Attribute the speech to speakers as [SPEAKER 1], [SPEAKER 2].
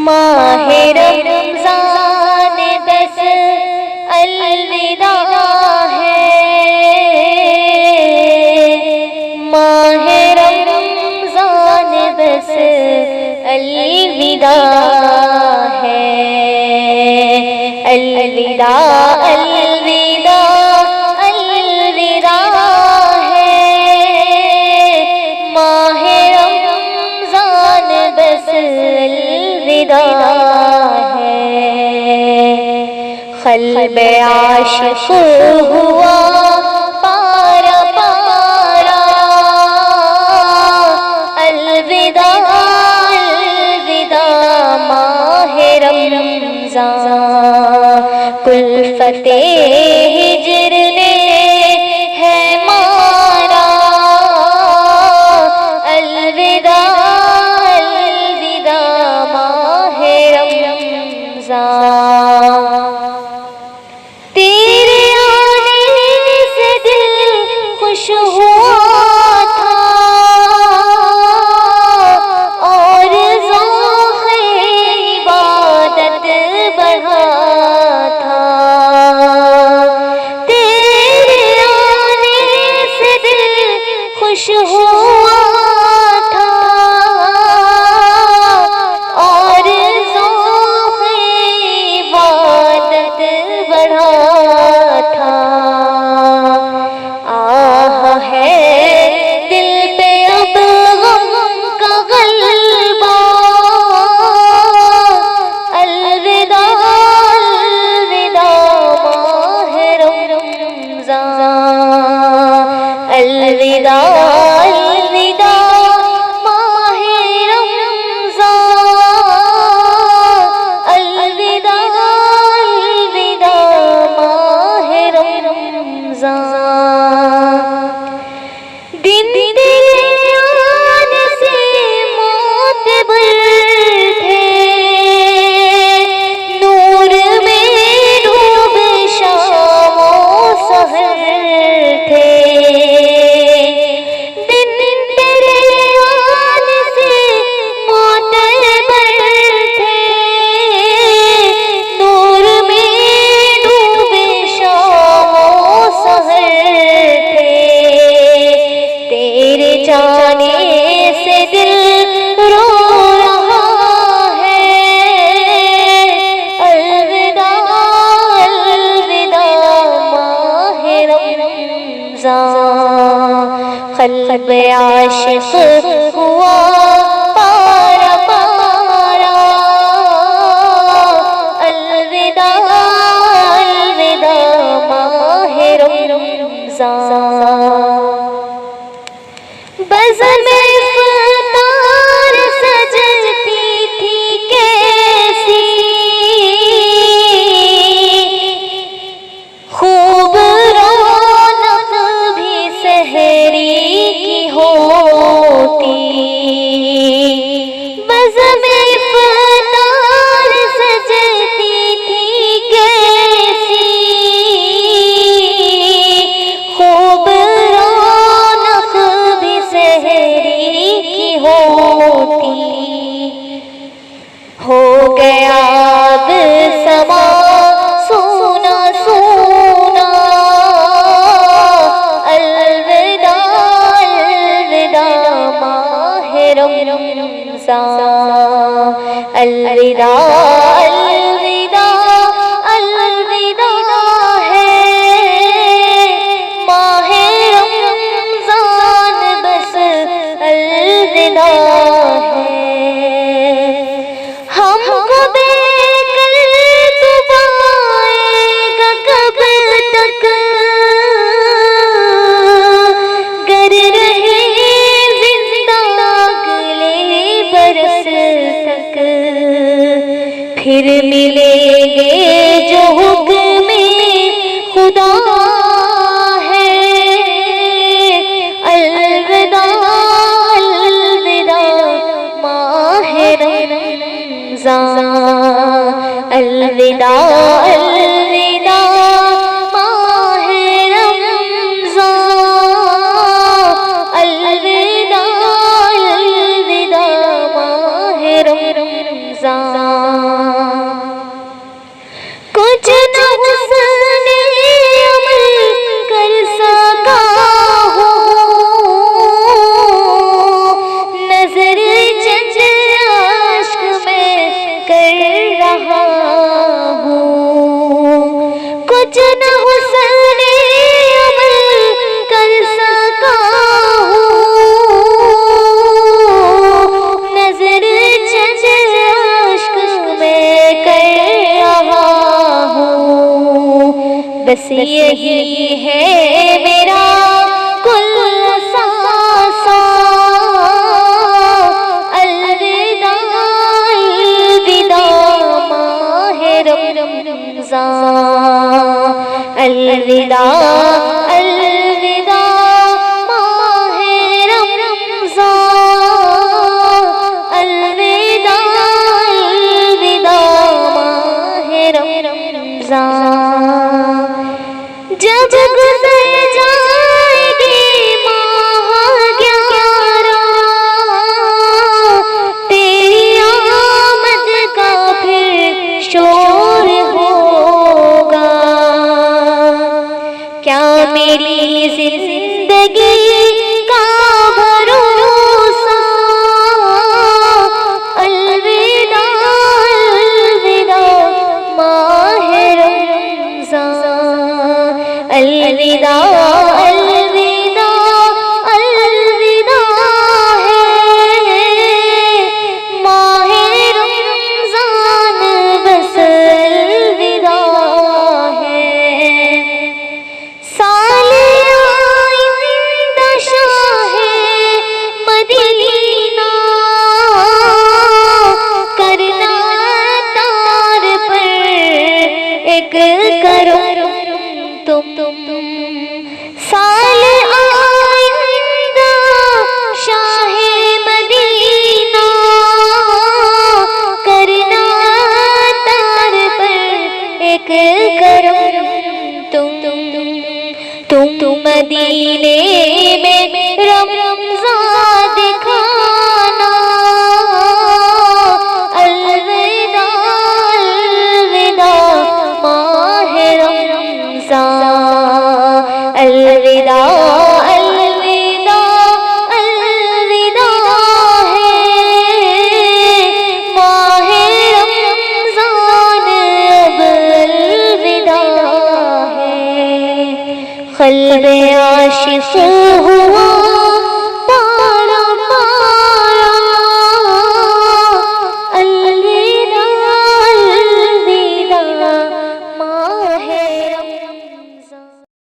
[SPEAKER 1] ماہ رمضان بس الوداع ہے، ماہ رمضان بس الوداع ہے، الوداع الوداع الوداع ہے، ماہ رمضان بس الوداع ہے، قلب عاشق ہوا پارا پارا، الوداع الوداع ماہ رمضان، کلفت ہجر نے ہے مارا، الوداع الوداع ماہ رمضان، تیرے آنے سے دل خوش ہوا تھا، اور ذوق عبادت بڑھا تھا، تیرے آنے سے دل خوش ہوا تھا، اور ذوق عبادت بڑھا تھا، آہ ہے دل پہ اب غم کا غلبہ، الوداع الوداع ماہ رمضان، الوداع الوداع ماہ رمضان، الوداع الوداع ماہ رمضان، دن تیرے آنے سے معتبر تھے، نور میں ڈوب شام و سحر تھے، دن تیرے آنے سے معتبر تھے، نور میں ڈوب شام و سحر تھے، تیرے جانے سے دل رو رہا ہے، الوداع الوداع ماہ رمضان، قلب عاشق ہوا پارا پارا، الوداع الوداع ماہ رمضان، بزم افطار سجتی تھی کیسی، خوب رونق بھی سحری کی ہوتی، بزم افطار سجتی تھی کیسی، خوب رونق بھی سحری کی ہوتی، ہو گیا اب سما سونا سونا، الوداع الوداع ماہ رمضان، الوداع الوداع الوداع ہے، ماہ رمضان بس الوداع ہے، ہم کو دیکھ کر تو پائے گا کب تک، گر رہے زندہ اگلے برس تک، پھر ملیں گے جو حکم خدا ہے، الوداع الوداع ماہ رمضان، الوداع الوداع ماہ رمضان، الوداع الوداع ماہ رمضان. کچھ نہ حسن عمل کر سکا ہوں، نظر چند عشق میں کر رہا ہوں، بس یہی ہے میرا کل سانسوں، الوداع الوداع ماہ رمضان، الوداع